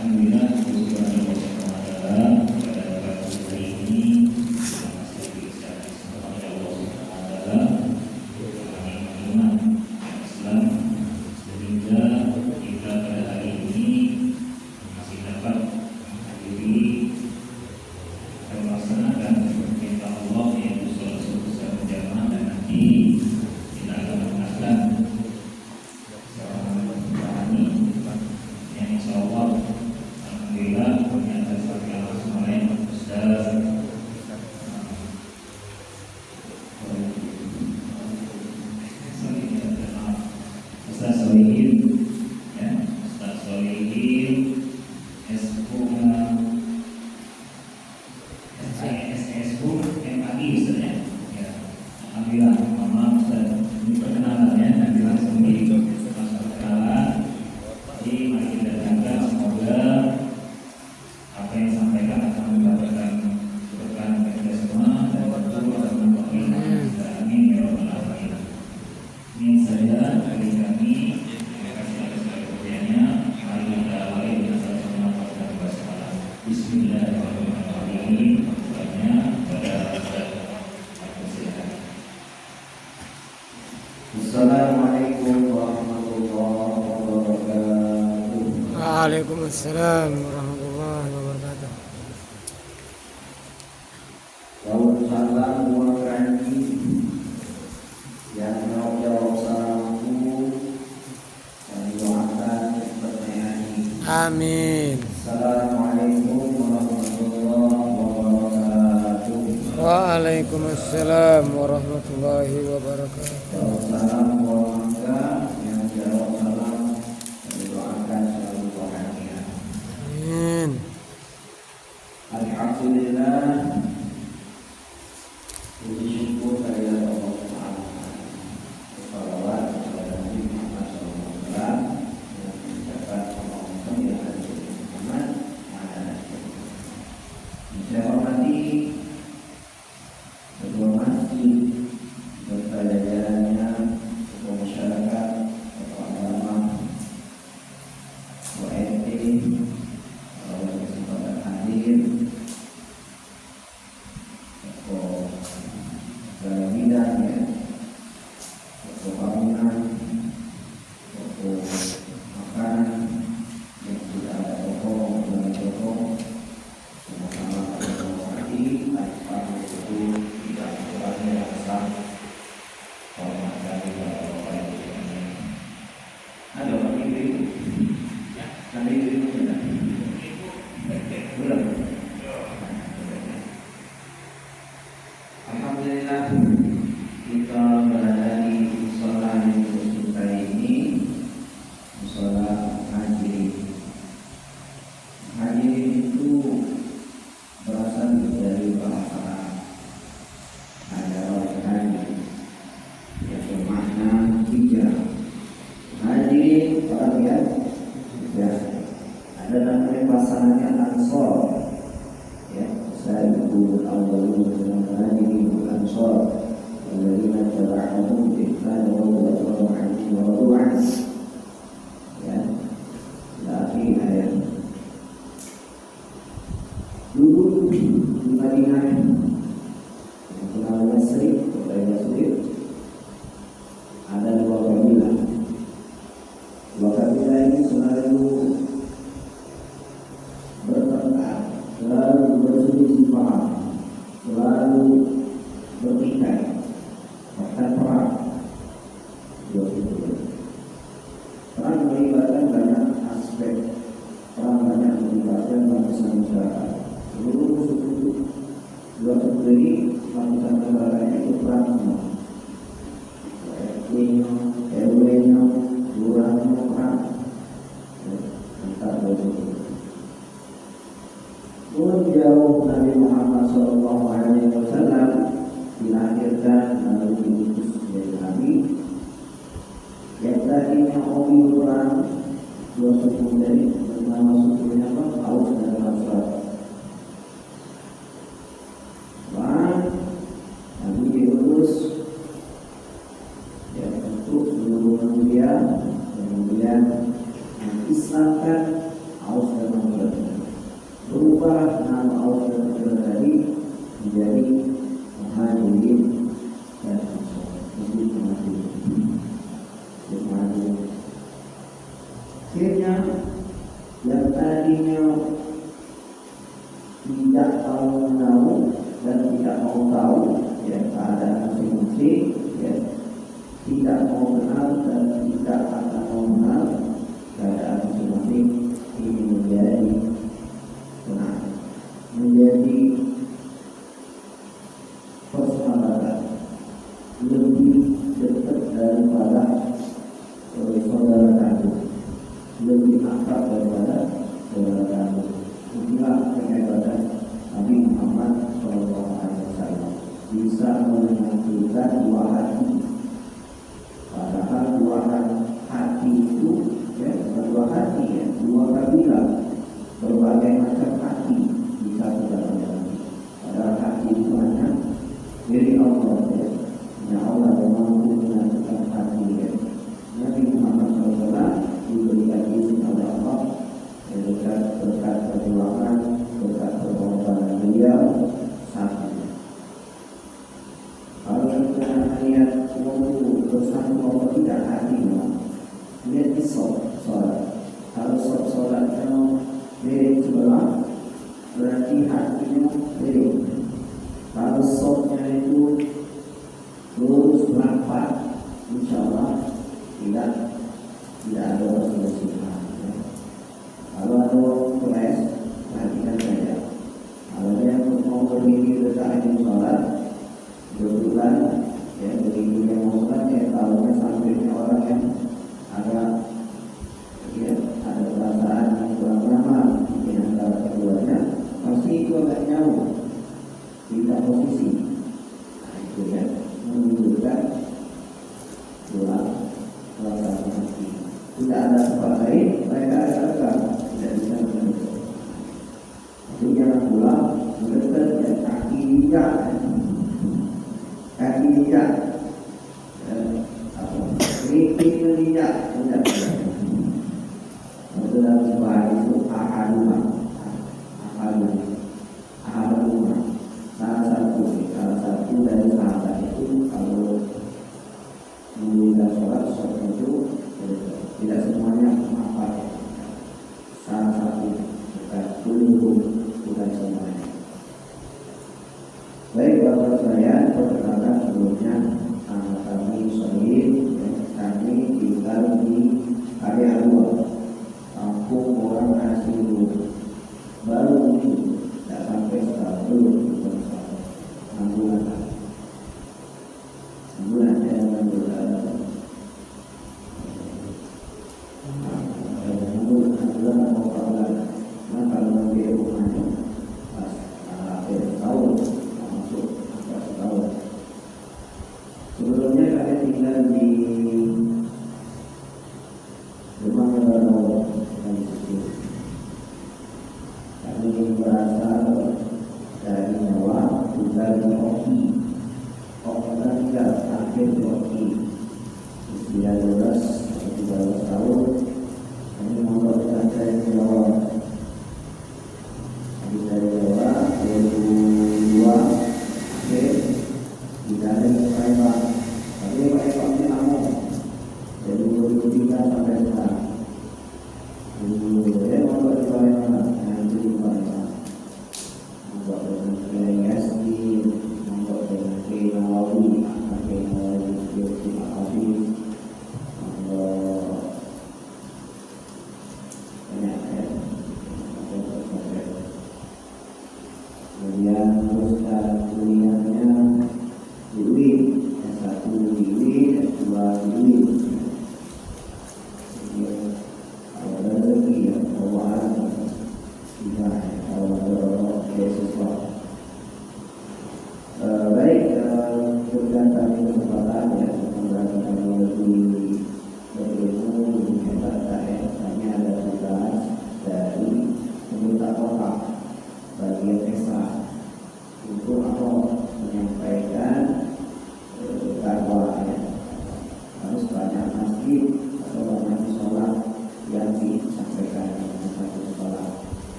Alhamdulillah, puji kepada Allah Subhanahu wa taala pada pagi hari ini kita masih diberikan kesempatan oleh Allah Subhanahu wa taala untuk iman Islam sehingga kita pada hari ini masih dapat menghadiri dan melaksanakan perintah Allah yaitu sholat subuh secara berjamaah, dan nanti kita akan mengenalkan seorang petani yang insyaallah alhamdulillah ternyata sebagai langsung oleh Ustaz Solihin, ya, Ustaz Solihin SSU MAI Ustaz, ya. Alhamdulillah, maaf Ustaz, ini perkenalan ya, nanti langsung perkenalan. Jadi mari kita jaga, semoga apa yang disampaikan akan mendapatkan berkah bagi kita semua dan tentu akan memperoleh amin ya rabbal alamin. Ini saja dari kami. Terima kasih atas perhatiannya. Mari kita awali dengan sama-sama membaca basmalah. Bismillahirrahmanirrahim. Banyak pada Assalamualaikum warahmatullahi wabarakatuh. Waalaikumsalam warahmatullahi wabarakatuh. Salam muakrani yang menjawab salamku dan doakan pertanyaan. Amin. Assalamualaikum warahmatullahi wabarakatuh. Waalaikumsalam warahmatullahi wabarakatuh. Salam keluarga yang menjawab salam dan doakan selalu bahagia. Amin. Alhamdulillah, puji syukur kehadirat Allah Subhanahu wa taala. Salawat kepada Nabi Muhammad SAW yang mengucapkan Allahumma shalli ala sayyidina Muhammad wa ala ali sayyidina. Saya hormati ketua masjid serta jajarannya, ketua masyarakat, ketua agama, ketua RT, kalau kesempatan hadir, ketua segala bidang ya, ketua bangunan, ketua makanan yang sudah ada toko dan toko, sama-sama kita hormati. Tanpa itu tidak kurangnya rasa hormat dari Bapak Ibu. Ada orang ibu, ada ibu tidak? Belum. Alhamdulillah, kita berada di musola yang kita ini, musola Hadirin. Hadirin itu berasal dari bahasa Arab. Ada hadir yang bermakna hijrah. Hadirin orang yang hijrah. Ada namanya pasangannya Ansor. Ya, saya ibu awalul hadirin Ansor. Alladzina tabauhum bi ihsan wa radiyallahu anhum wa radu anhu. Ya, akhir ayat. Dulu di Madinah yang bernama Yasrib, kota Yasrib, ada dua kabilah. Dua kabilah ini selalu bertengkar, selalu berselisih paham, selalu bertikai, bahkan perang. Dua itu. Perang melibatkan banyak aspek. Perang banyak melibatkan lapisan masyarakat. Seluruh suku dua suku ini lapisan masyarakatnya itu perang semua. RT-nya, RW-nya, lurahnya perang antar dua suku. Jauh Nabi Muhammad SAW dilahirkan lalu diutus menjadi Nabi. Yang tadinya hobi perang dua suku dari nama sukunya apa? Aus dan Khazraj. Nabi diutus ya untuk seluruh manusia, kemudian mengislamkan Aus dan Allah terjadi menjadi muhajirin dan ansor. Jadi muhajirin. Akhirnya yang tadinya tidak tahu dan tidak mau tahu ya keadaan masing-masing ya, tidak mau kenal dan tidak akan mau kenal keadaan masing-masing, ini menjadi benar, menjadi persahabatan lebih dekat daripada saudara kandung, lebih akrab daripada saudara kandung. Inilah kehebatan Nabi Muhammad SAW, bisa menyatukan dua hati. Padahal dua hati itu ya, dua hati ya, dua kabilah, berbagai macam hati bisa disatukan. Padahal hati itu hanya dari Allah ya, hanya Allah yang mampu menyatukan hati ya. Nabi Muhammad SAW diberikan izin oleh Allah berkat perjuangan, berkat pengorbanan beliau satu. Kalau kita lihat waktu bersatu atau tidak hatinya, lihat di sholat. Kalau sholatnya miring sebelah, berarti hatinya miring. Kalau sholatnya itu lurus merapat, insya Allah tidak ada perselisihan. Kalau ada kelas, perhatikan saja. Kalau dia mau berdiri dekat di sholat, kebetulan ya berdiri yang mau sholat ya, kalau sampingnya orang yang agak ya ada perasaan yang kurang nyaman di antara keduanya, pasti itu agak jauh, tidak posisi. Nah, itu ya menunjukkan dua perasaan hati. Tidak ada tempat lain, mereka akan tidak bisa menentukan. Jadi jangan pula mendekat ya, kaki injak, kritik menginjak, tidak. Itu dalam sebuah itu ahadumah, salah satu dari sahabat itu kalau menunda sholat itu tidak semuanya apa, salah satu bukan semuanya. Baik bapak saya, perkenalkan sebelumnya kami Sohib, kami tinggal di area 2 kampung orang asli baru muncul, tidak sampai setahun dulu, bulan sebelumnya kami tinggal di rumah yang baru dari situ. Kami berasal dari Jawa, tinggal di Oki. Orang tinggal akhir di Oki. Usia 12 atau 13 tahun. Kami mondok pesantren di Jawa. Di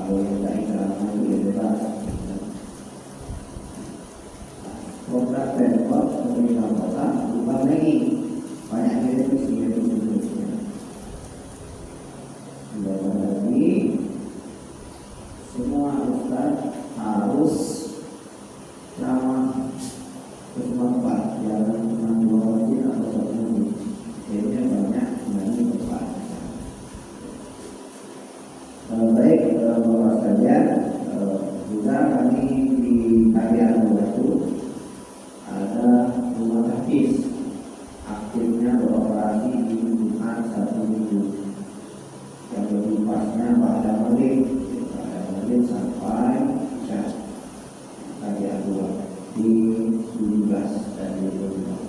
Kalau yang tak ikrama itu ya bebas. Program Pemkot pemerintah kota berubah lagi, banyak direvisi. Berubah lagi, semua ustaz harus ceramah ke semua tempat, jangan cuma 2 masjid atau 1 masjid. Jadinya banyak menjadi tempat. Baik, Bapak sekalian, juga kami di KPR Batu ada rumah hadis aktifnya beroperasi di Jumat 1 minggu. Yang lebih pasnya pada maghrib sampai Isya. KPR di 17 dan 25.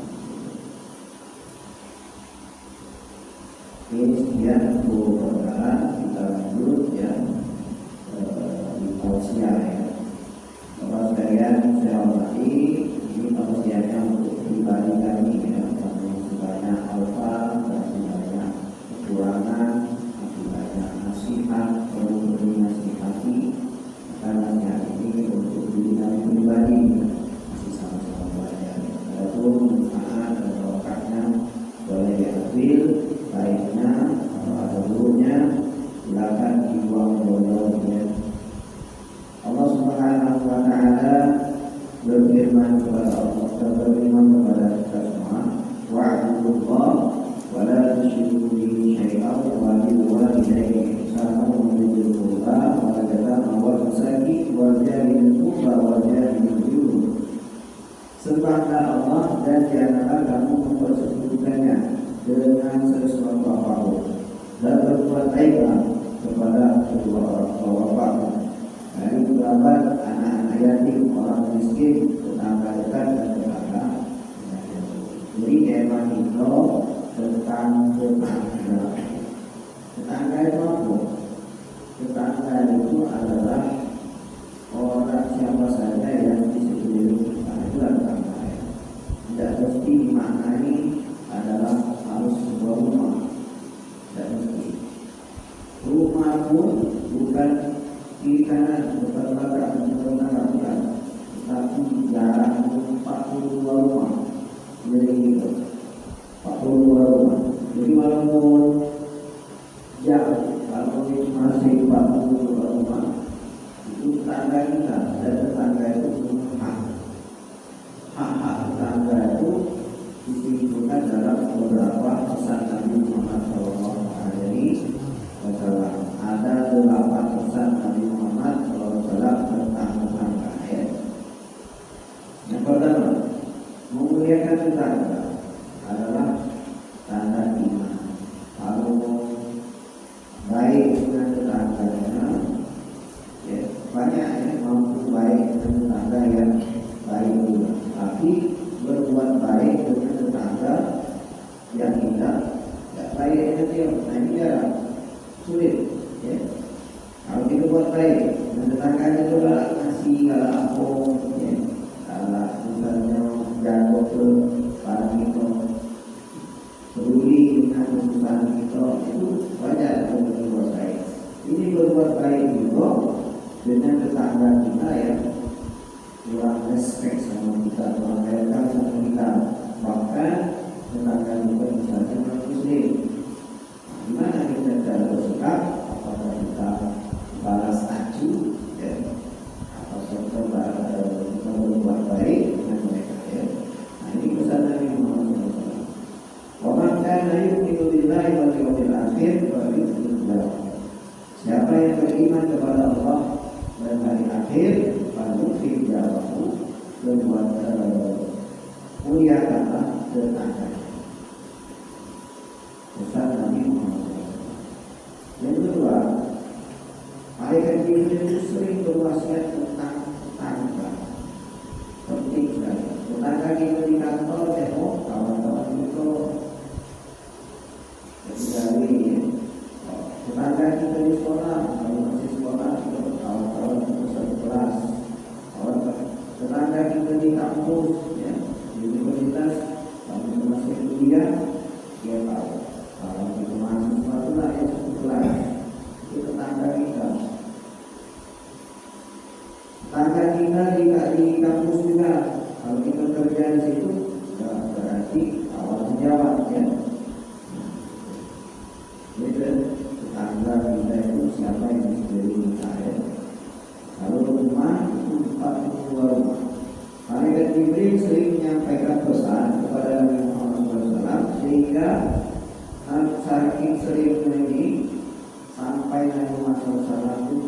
Ini sekian untuk perkenalan, kita lanjut ya di tausiah ya. Bapak sekalian saya hormati, ini tausiahnya untuk pribadi kami ya, kami banyak alfa, kami banyak kekurangan, kami banyak nasihat, perlu beri nasihati, karena nasihat ini untuk diri kami pribadi masih sama-sama belajar. Walaupun manfaat dan barokahnya boleh diambil, baiknya atau ada buruknya silakan dibuang jauh-jauh ya. Allah Subhanahu wa taala berfirman kepada kita semua, wa'budullah wa la tusyriku bihi syai'an wa bil walidayni ihsanan wa dzil qurba wal yatama wal masakin wal jari bil qurba wal jari bil junub. Sembahlah Allah dan janganlah kamu mempersekutukannya dengan sesuatu apapun, dan berbuat baiklah kepada kedua orang tua bapakmu, dari kerabat, anak-anak yatim, orang miskin, tetangga dekat dan tetangga. Jadi tema itu tentang tetangga. Tetangga itu apa? Tetangga itu adalah orang siapa saja yang di sekeliling kita, itulah tetangga. Tidak mesti dimaknai adalah harus sebuah rumah, tidak mesti. Rumah pun bukan kiri kanan, bukan belakang, bukan kanan, tapi jarak 42 rumah. Jadi gitu, 42 rumah. Jadi walaupun jauh, kalau itu masih 42 rumah, itu tetangga kita, dan tetangga itu punya hak tetangga itu disebutkan dalam beberapa pesan Nabi Muhammad SAW. Ada 8 pesan Nabi Muhammad SAW tentang tetangga ya. Yang pertama, memuliakan tetangga adalah tanda iman. Kalau baik dengan tetangganya, ya, banyak ya mampu baik dengan tetangga yang baik juga. Tapi berbuat baik dengan tetangga yang tidak baik saja, nah ini jarang, sulit ya. Kalau kita buat baik dan tetangganya juga ngasih kalau apa ya, kalau misalnya jago ke para kita, peduli dengan kesusahan kita, itu wajar untuk berbuat baik. Ini berbuat baik juga dengan tetangga kita ya, kurang respect sama kita, kurang welcome sama kita, bahkan tetangga juga misalnya non muslim. Gimana kita cara bersikap? Apakah kita balas acu ya, atau kita berbuat baik dengan mereka ya. Nah ini pesan Nabi Muhammad SAW. Wa man kana yu'minu billahi wal yawmil akhir falyu'min. Siapa yang beriman kepada Allah dan hari akhir, falyu'min jarahu, berbuat muliakanlah tetangga. Pesan Nabi Muhammad SAW. Yang kedua, malaikat Jibril itu sering berwasiat tentang tetangga. Penting sekali. Tetangga kita di kantor, kawan-kawan itu ketika ini, tetangga kita di sekolah, kalau masih sekolah, kawan-kawan itu satu kelas. Tetangga kita di kampus, ya, di universitas, kalau masih kuliah, dia tahu. Kalau kita mahasiswa itu lah yang satu kelas, itu tetangga kita. tetangga kita itu siapa yang menjadi kita ya. Kalau rumah itu 42 rumah. Malaikat Jibril sering menyampaikan pesan kepada Nabi Muhammad SAW sehingga saking seringnya ini sampai Nabi Muhammad SAW itu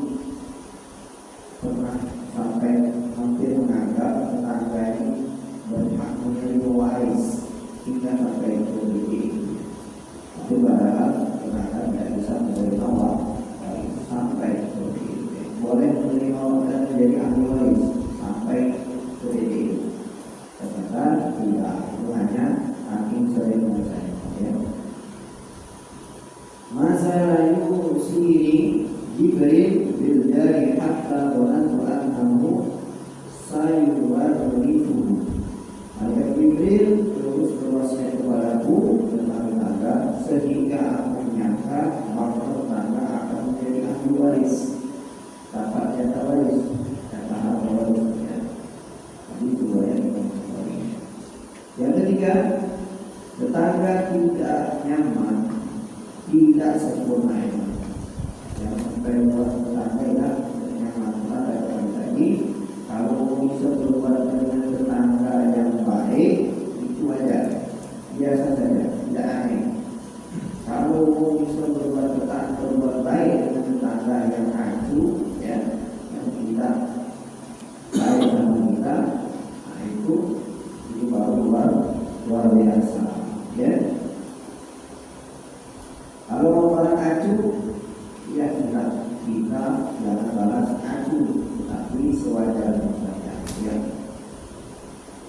pernah sampai hampir menganggap tetangga ini berhak menjadi waris hingga sampai itu begitu. Tapi padahal tetangga tidak bisa menerima waris sampai seperti itu. Boleh menerima dan menjadi ahli waris sampai seperti itu. Ternyata tidak, itu hanya hakim sering saja. Ya. Masa yusiri Jibril bil jari hatta dhanantu annahu sayuwarrithu. Malaikat Jibril terus berwasiat kepadaku tentang tetangga sehingga aku menyangka bahwa tetangga akan menjadi ahli waris, dapat jatah waris, jatah harta warisnya. Jadi dua yang kita. Yang ketiga, tetangga tidak nyaman, tidak sempurna iman. Yang sampai buat tetangga tidak nyaman pada tadi. Kalau bisa berbuat dengan tetangga yang baik, itu wajar, biasa saja, tidak aneh. Kalau bisa berbuat baik dengan tetangga yang acuh, ya, yang tidak baik dengan kita, nah itu baru luar biasa, ya. Kalau orang acuh, ya sudah, kita jangan balas acuh, tapi sewajarnya saja. Ya.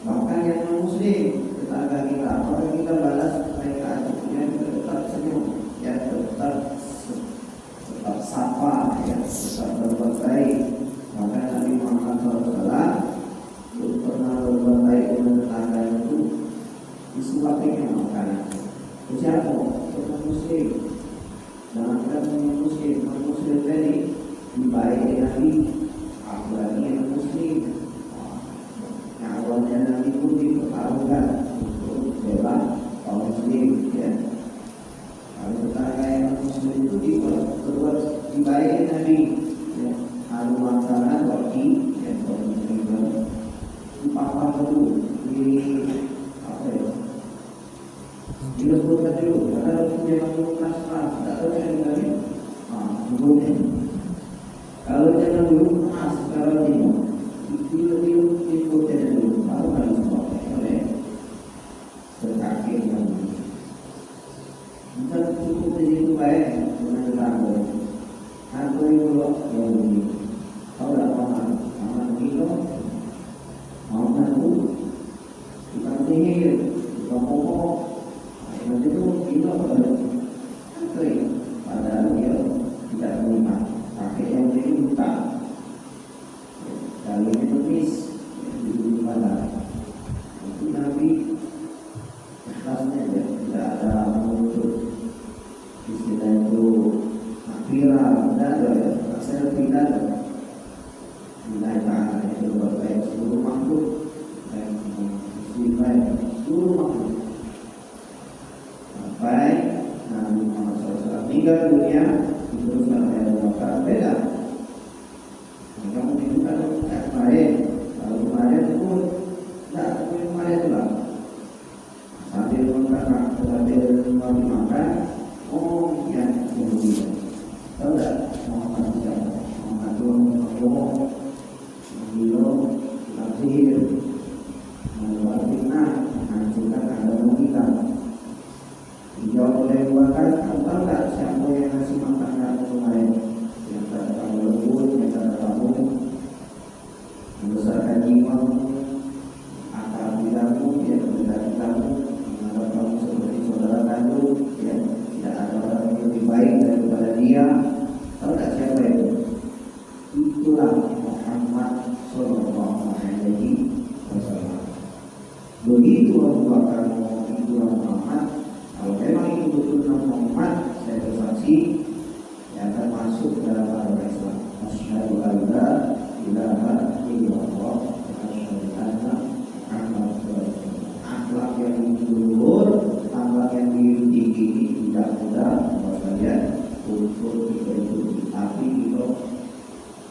Bahkan yang non-muslim, tetangga kita, kalau kita balas mereka acuhnya, kita tetap senyum, ya, tetap sapa, ya, tetap berbuat baik. Maka Nabi Muhammad SAW pernah berbuat baik dengan tetangga itu, disuapinya makanan. Siapa? Orang muslim. Jangan non-muslim tadi dibaik Nabi, apalagi yang muslim. Yang awalnya Nabi pun dipertaruhkan untuk bela kaum muslim, ya. Kalau tetangga yang muslim itu dibuat dibaik Nabi, ya. Harum makanan roti, ya, dipapar dulu di apa ya? Dilebutkan dulu, karena punya keras, tidak tahu yang dari, kemudian kalau jangan dulu keras, kalau dilebutkan dulu, baru harus dipakai oleh berkaki yang dulu. Kita cukup di situ baik dengan tetangga. Aku yang dulu yang begini, kau tidak paham begitu, mau tahu, kita sihir, kita pokok. Nanti itu kita padahal dia tidak terima, pakai yang jadi buta, kali ini tulis di mana itu Nabi ikhlasnya ya, tidak ada muncul istilah itu viral, tidak ada ya, selfie tidak ada. Bila tak itu berbaik seluruh makhluk dan istilah seluruh makhluk. Baik, Nabi Muhammad SAW meninggal dunia diteruskan oleh Abu Bakar, beda. Kamu dibuka kemarin, kalau kemarin pun tidak kemarin juga. Sambil makan, sambil mau dimakan, oh ya kemudian, tahu tak Muhammad SAW, Muhammad bohong, menggilo, sihir, membuat fitnah, menghancurkan agama kita. Dijawab oleh Abu Bakar, kamu tahu tak siapa yang ngasih makan kamu kemarin? Yang tak kamu lembut, yang tak kamu membesarkan jiwamu, akal pikiranmu, yang mendekati kamu, menganggap kamu seperti saudara kandung, ya, tidak ada orang yang lebih baik daripada dia. Tahu tak siapa itu? Itulah Muhammad Sallallahu Alaihi Wasallam. Begitu Abu Bakar mau itulah Muhammad. Kalau memang itu betul Muhammad, saya bersaksi yang akan masuk ke dalam agama Islam. Asyhadu an la ilaha illallah wa asyhadu anna Muhammadar Rasulullah. Akhlak yang luhur, akhlak yang tinggi tidak mudah bahwasanya untuk kita ikuti, tapi kita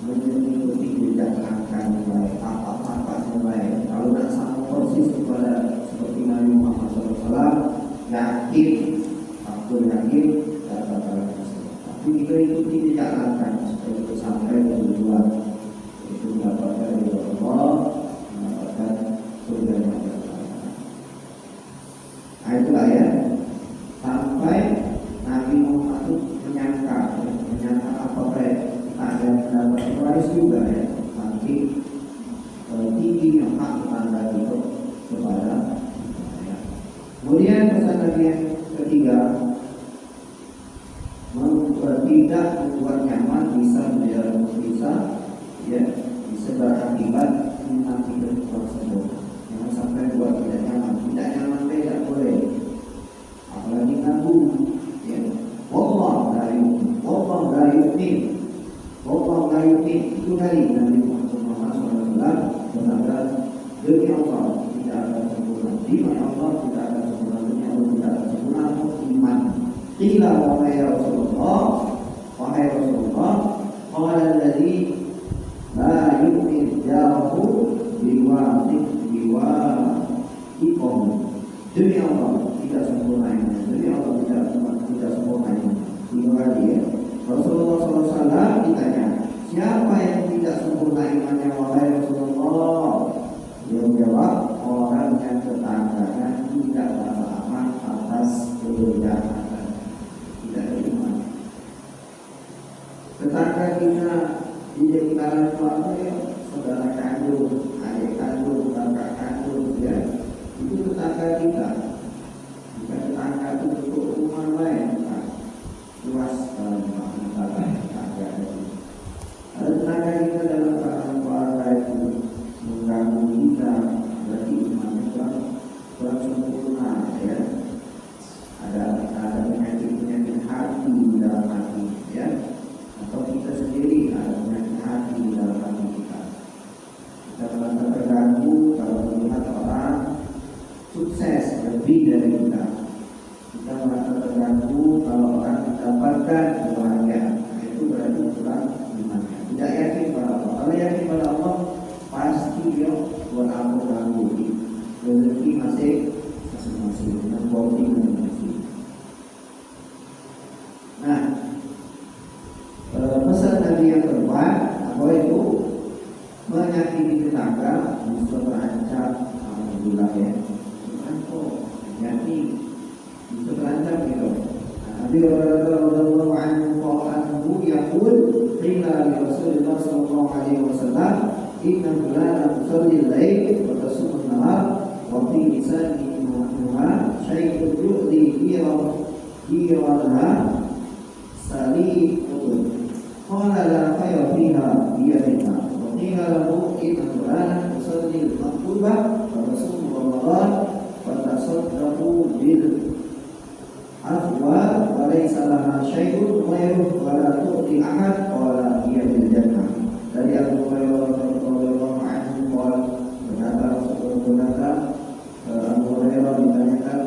mengikuti jejak langkah yang baik, apa-apa yang baik. Kalau nak sama persis kepada seperti Nabi Muhammad SAW, yakin, aku yakin, tak bakal tersebut. Tapi kita ikuti jejak langkah supaya kita sampai ke tujuan, itu mendapatkan ridho Allah, mendapatkan surga yang Allah. Nah itulah ya, sampai Nabi Muhammad itu menyangka apa baik ada mendapat prize juga ya, nanti tingginya hak tanda itu kepada ya. Kemudian pesan Nabi yang ketiga, tidak membuat nyaman bisa bisa berakibat nanti tersebut. Jangan sampai buat tidak nyaman tidak boleh, apalagi nanggung ya. Allah la yu'min itu kali Nabi Muhammad SAW bersabda, demi Allah tidak akan sempurna, demi Allah tidak akan sempurna, demi Allah tidak akan sempurna iman. Qila wahai Rasulullah, qala alladhi la yu'min jarahu biwa'iqom. Demi Allah tidak sempurna iman, demi Allah tidak sempurna iman. Ini lagi ya. Rasulullah SAW ditanya, siapa yang tidak sempurna imannya wahai Rasulullah? Dia menjawab, orang yang tetangganya tidak beramal atas kejahatan, tidak beriman. Tetangga kita di lingkaran keluarga ya, saudara kandung, adik kandung, kakak kandung ya, itu tetangga kita. Jika tetangga itu untuk rumah lain, luas dalam tetangga itu. Ada tetangga kita dalam keluarga itu mengganggu kita, berarti iman kita kurang sempurna ya. Ada penyakit hati di dalam hati ya, atau kita sendiri ada penyakit hati di dalam hati kita. Kita merasa terganggu kalau melihat orang sukses lebih dari kita. Kita merasa terganggu kalau orang mendapatkan kebahagiaan. Nah, itu berarti kurang imannya. Tidak yakin pada Allah. Kalau yakin pada Allah, pasti dia buat apa ganggu. Rezeki masih masing-masing dengan body masing-masing. Nah, pesan Nabi yang keempat, apa itu? Menyakiti tetangga bisa terancam. Alhamdulillah ya. Jadi itu terancam gitu. Nabi radhiyallahu anhu yaqul qila li Rasulillah sallallahu alaihi wasallam inna fulana tusalli al-lail wa tasum an-nahar wa fi lisanihi syai'un yu'di hiyawalaha sali'un qala la khayra fiha biyadika wa qila lahu inna fulana tusalli al-maktubah wa tasum ramadan wa tasaddaqu bil afwa wa laysa laha syai'un ghairuhu wa la tu'ti ahad qala hiya bil jannah. Dari Abu Hurairah radhiyallahu anhu berkata Rasulullah Abu Hurairah ditanyakan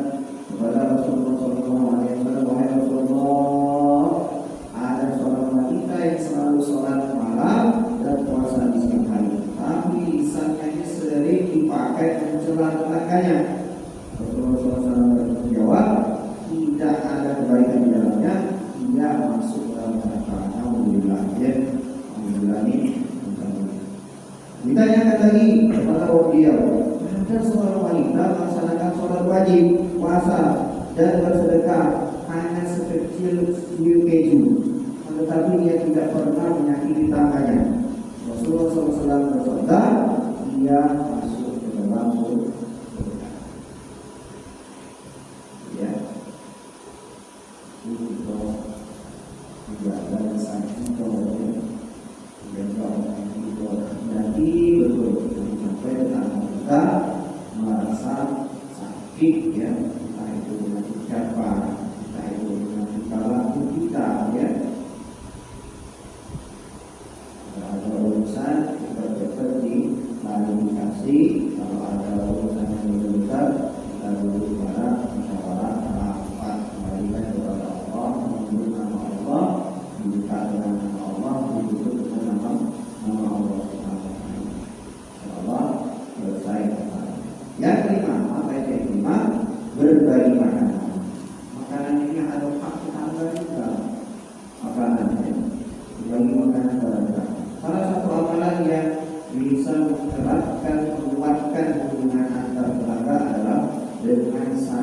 kepada Rasulullah sallallahu alaihi wasallam, wahai Rasulullah, ada seorang wanita yang selalu sholat malam dan puasa di siang hari, tapi lisannya sering dipakai mencela tetangganya. Rasulullah SAW menjawab, tidak ada kebaikan di dalamnya, dia masuk dalam neraka. Alhamdulillah ya, alhamdulillah ini. Ditanyakan lagi kepada beliau, ada seorang wanita melaksanakan sholat wajib, puasa dan bersedekah hanya sekecil keju, tetapi dia tidak pernah menyakiti tangannya. Rasulullah SAW bersabda, dia masuk ke dalam surga. Ya, itu tidak ada sakit kalau jadi betul sampai tetangga kita merasa sakit ya, entah itu dengan ucapan, entah itu dengan perilaku kita ya. Ada urusan kita seperti klarifikasi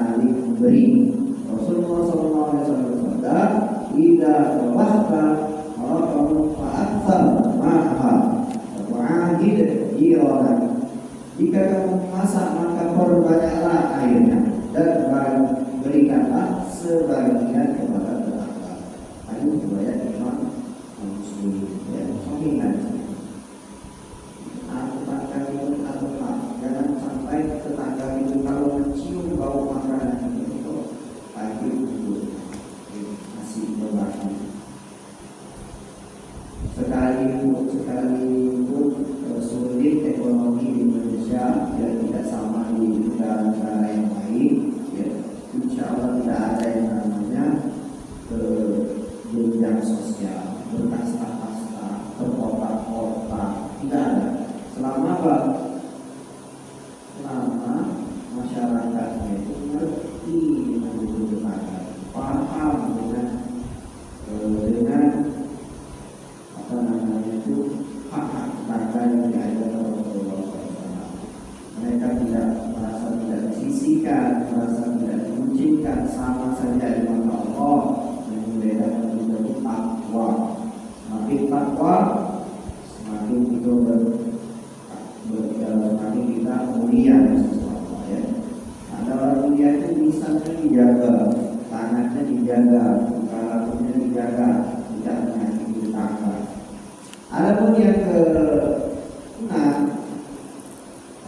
saling memberi. Rasulullah SAW bersabda, "Idza tawahta Rabbahu fa'athar ma'ha wa'ahid jiran." Jika kamu masak maka perbanyaklah airnya dan berikanlah sebagian kepada tetangga. Hadis riwayat Imam Muslim. Ya, ingat. Tetangga itu atau jangan sampai tetangga itu kalau mencium bau makanan itu pagi itu masih berbagi. Sekalipun sulit ekonomi di Indonesia, ya tidak sama di negara-negara yang lain, ya insya Allah tidak ada yang namanya jenjang sosial berkasta-kasta, berkotak-kotak, tidak ada. Selama apa? Selama masyarakatnya itu ngerti dengan tetangga, paham dengan apa namanya itu hak-hak tetangga yang diajarkan Rasulullah SAW. Mereka tidak merasa tidak disisihkan, merasa tidak dikucilkan, sama saja di mata Allah. Yang membedakan kita itu takwa. Semakin takwa, semakin kita semakin kita mulia sesuatu, ya. Ada orang mulia itu misalnya dijaga, tangannya dijaga, kepalanya dijaga, tidak menyakiti tetangga. Adapun yang keenam,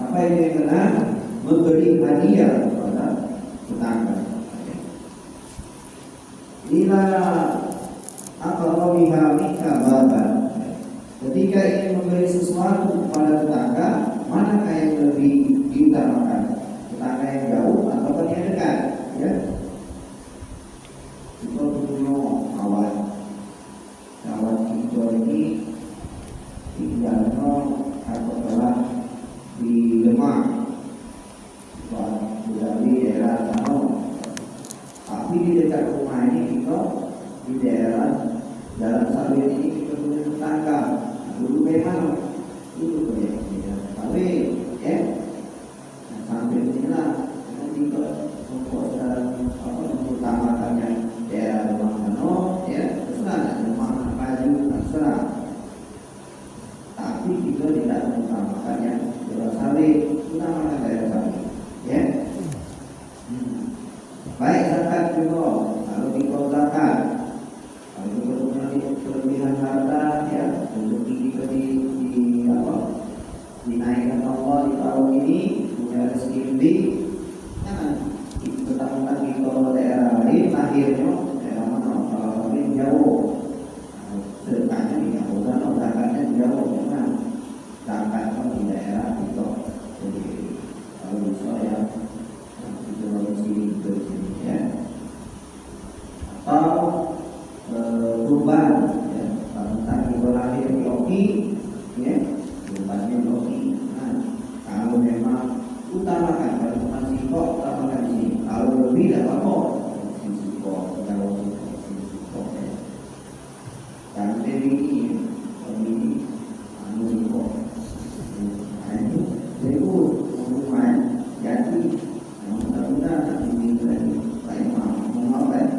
apa yang keenam? Memberi hadiah kepada tetangga. Bila aqrabiha minka baban. Ketika ingin memberi sesuatu kepada tetangga, manakah yang lebih diutamakan? Tetangga yang jauh atau yang dekat? Ya. Kita punya kawan kita ini tinggalnya katakanlah di Demak, sudah di daerah sana. Tapi di dekat rumah ini kita di daerah dalam sawit ini kita punya tetangga. Dulu memang itu proyeknya, tapi ya sampai sinilah kita mengutamakan yang daerah rumah sana, ya terserah rumah baju terserah. Tapi kita tidak mengutamakan yang daerah sawit, utamakan daerah sawit, ya. Baik zakat juga, kalau kita zakat, kalau kita punya kelebihan harta, ya untuk kita dinaikkan Allah di tahun ini, punya rezeki lebih, jangan tetap kita daerah lain, lahirnya daerah mana, kalau lain jauh, sedekahnya di jauh, dan zakatnya di jauh, jangan zakatnya di daerah kita. Jadi kalau bisa ya kita harus sini ke sini, ya. Atau kurban, ya. Kalau kita lahir di Oki, ya, kurbannya di Oki. Nah, kalau memang utamakan, kalau masih kok utamakan sini. Kalau lebih tidak apa-apa, sisi kok, kalau sisi kok, ya. Jangan ini, anu kok. Nah itu, hubungan jadi, mudah-mudahan ini lagi baik mau baik.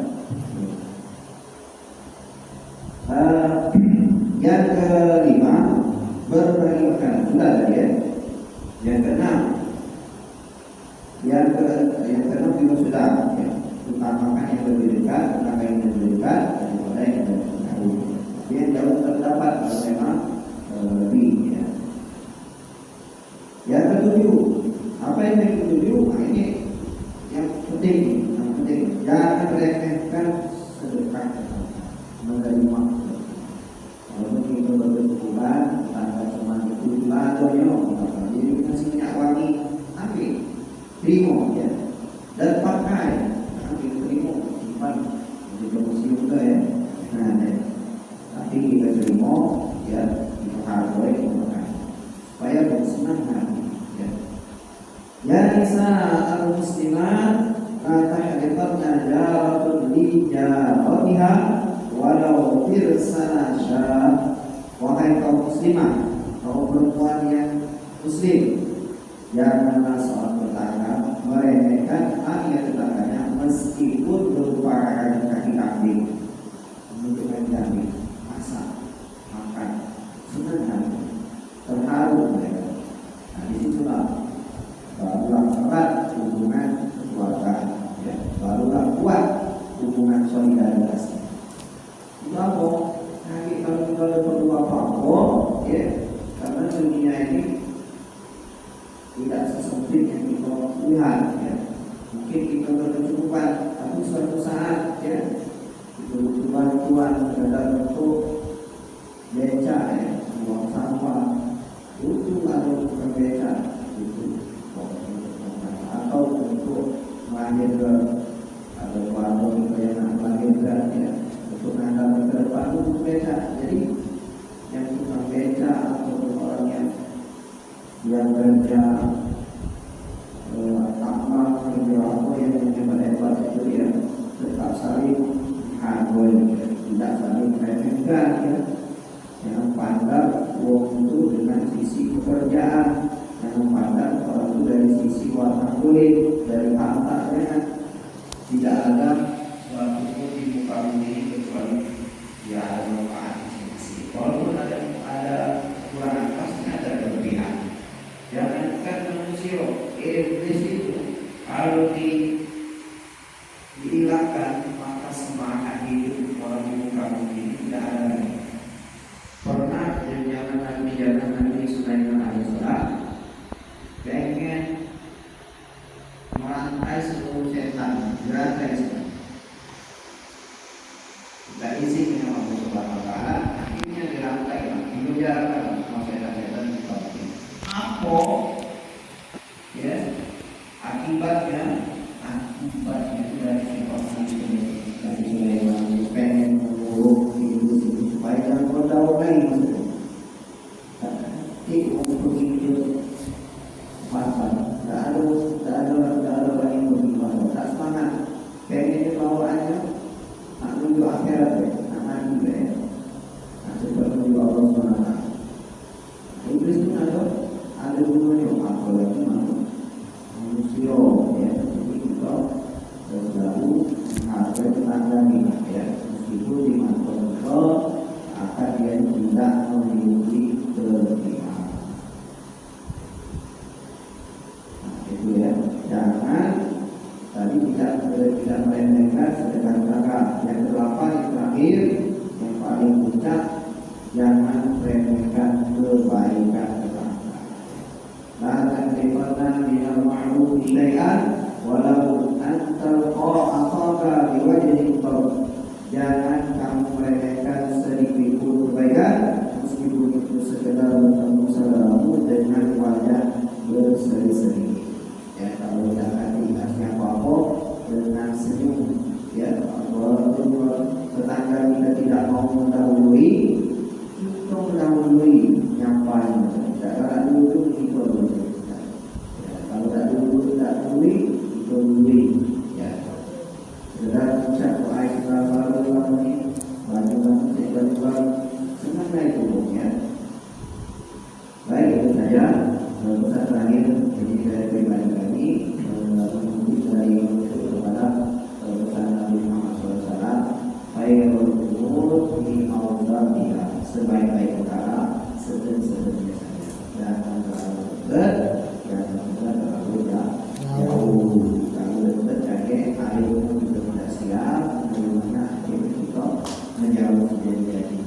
Yang kelima, berbagi makanan. Sudah tadi, ya. Yang keenam, yang keenam juga sudah, ya. Utamakan yang lebih dekat, utamakan yang lebih dekat daripada yang lebih jauh. Yang jauh terdapat kalau memang lebih, ya. Yang ketujuh, apa yang ketujuh? Nah, ini yang penting, jangan meremehkan sedekah, menerima. Walaupun kita berkecukupan, tanpa cuma itu belajarnya, jadi kasih minyak wangi, ambil, terima, ya, dan pakai, ambil, terima, simpan, jadi museum juga, ya. Nah, ya. Tapi kita terima, ya, kita hargai, pakai, supaya bersenang hati, ya. Ya nisa al-muslimat, kata haditatnya jaratun li jaratiha walau firsana syah. Wahai kaum muslimah, kaum perempuan yang muslim, janganlah seorang tetangga meremehkan hak yang tetangga menjamin, masak, makan, senang hati, terharu mereka. Nah disitulah barulah erat hubungan keluarga, ya, barulah kuat hubungan solidaritas. Itu apa? Nanti kalau kita perlu apa-apa, ya, karena dunia ini tidak sesempit yang kita lihat, ya. Mungkin kita berkecukupan, tapi suatu saat, ya, itu butuh bantuan dalam bentuk beca, ya, buang sampah, butuh ada bukan beca, itu atau untuk melahirkan ada keluarga kita yang nak melahirkan, ya, untuk menanam ke depan butuh beca. Jadi yang tukang beca atau orang yang kerja tambang kerja apa yang hebat-hebat itu, ya, tetap saling hargai, tidak saling meremehkan, ya. Jangan pandang uang itu dengan sisi pekerjaan, jangan pandang orang itu dari sisi warna kulit, dari hartanya. Tidak ada suatu pun di muka bumi ini kecuali ya ada manfaat masing-masing. Walaupun ada kekurangan, pasti ada kelebihan. Jangankan manusia, iblis itu kalau dihilangkan, maka semangat hidup orang di muka bumi ini tidak ada lagi. Pernah jangan Nabi Sulaiman alaihissalam pengen merantai seluruh setan, dirantai semua. Tidak izin dengan Allah Subhanahu Wa Taala, akhirnya dirantai, dipenjarakan sama setan-setan di bawah. Apa? Ya, akibatnya itu dari sifat Nabi Sulaiman pengen mengurung hidup supaya jangan berdaun lagi maksudnya. Itu untuk hidup pasal, tidak ada lagi bagaimana, tak semangat. Pengen bawaannya nak menuju akhirat, nak maju, nak cepat menuju Allah SWT. Iblis itu ada gunanya, apa lagi manusia, ya. Jadi kita selalu menghargai tetangga kita, ya. Meskipun di mata kita akan dia tidak memiliki kelebihan. Nah, itu, ya. Jangan tadi tidak meremehkan sedekah zakat. Yang ke-8 yang terakhir, yang paling puncak, jangan meremehkan kebaikan tetangga. La tahqiranna minal ma'ruf syai'an walau an talqa akhaka biwajhin talq. Jangan kamu meremehkan sedikit pun kebaikan, meskipun itu sekedar bertemu saudaramu dengan wajah berseri-seri. Ya, kalau tidak dikasih apa-apa dengan senyum, ya, walaupun tetangga kita tidak mau mendahului, kita mendahului nyampainya. Tidak dulu kita dulu. Ya, kalau tidak dulu tidak dulu, kita dulu. Ya, sudah ucap doa kita baru ini, baru senang naik turunnya. Baik, itu saja pesan terakhir dari pribadi kami, menunggu dari kepada pesan Nabi Muhammad SAW. Khairul umur min awsatiha, sebaik-baik perkara sedang-sedangnya saja. Jangan terlalu dekat, jangan terlalu jauh. Kalau dekat saja, air pun juga tidak siap. Bagaimana akhirnya kita menjauh jadi,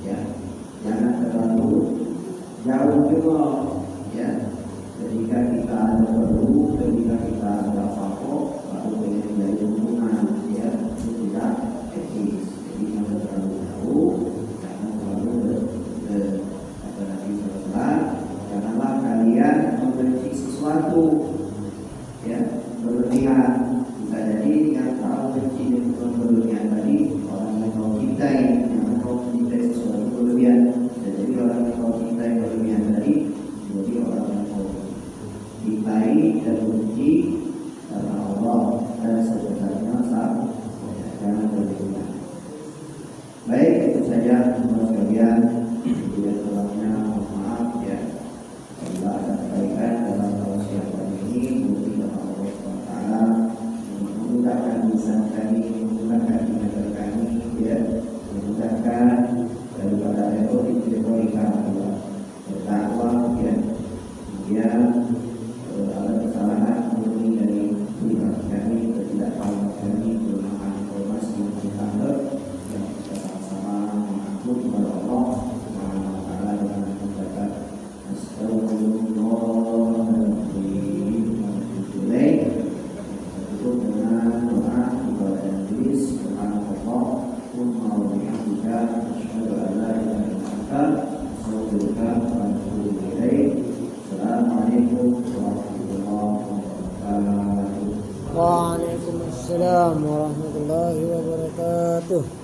ya. Jangan terlalu jauh juga, ya. Ketika kita ada perlu, ketika kita ada apa-apa, baru boleh menjadi hubungan, ya. Itu tidak etis. Jadi jangan terlalu jauh, jangan terlalu dekat. Kata Nabi SAW, janganlah kalian membenci sesuatu, ya, berlebihan. Bisa jadi yang tahu benci dengan berlebihan tadi orang yang kau cintai, yang kau cintai sesuatu berlebihan. Bisa jadi orang yang kau cintai berlebihan tadi, jadi orang yang kau cintai dan benci karena Allah dan sebesarnya sama. Jangan berlebihan. Baik, itu saja teman sekalian. Bila kurangnya mohon maaf, ya. Bila ada kebaikan dalam tausiah kali ini, bukti kepada Allah SWT memudahkan lisan kami, memudahkan ingatan kami, ya, memudahkan takut kepada Allah Subhanahu wa taala dengan mengucapkan astagfirullahaladzim wa atubu ilaih. Tutup dengan doa kepada diri subhanallah wa bihamdika asyhadu an la ilaha illa anta astaghfiruka wa atubu ilaih. Assalamualaikum warahmatullahi wabarakatuh. Waalaikumsalam warahmatullahi wabarakatuh.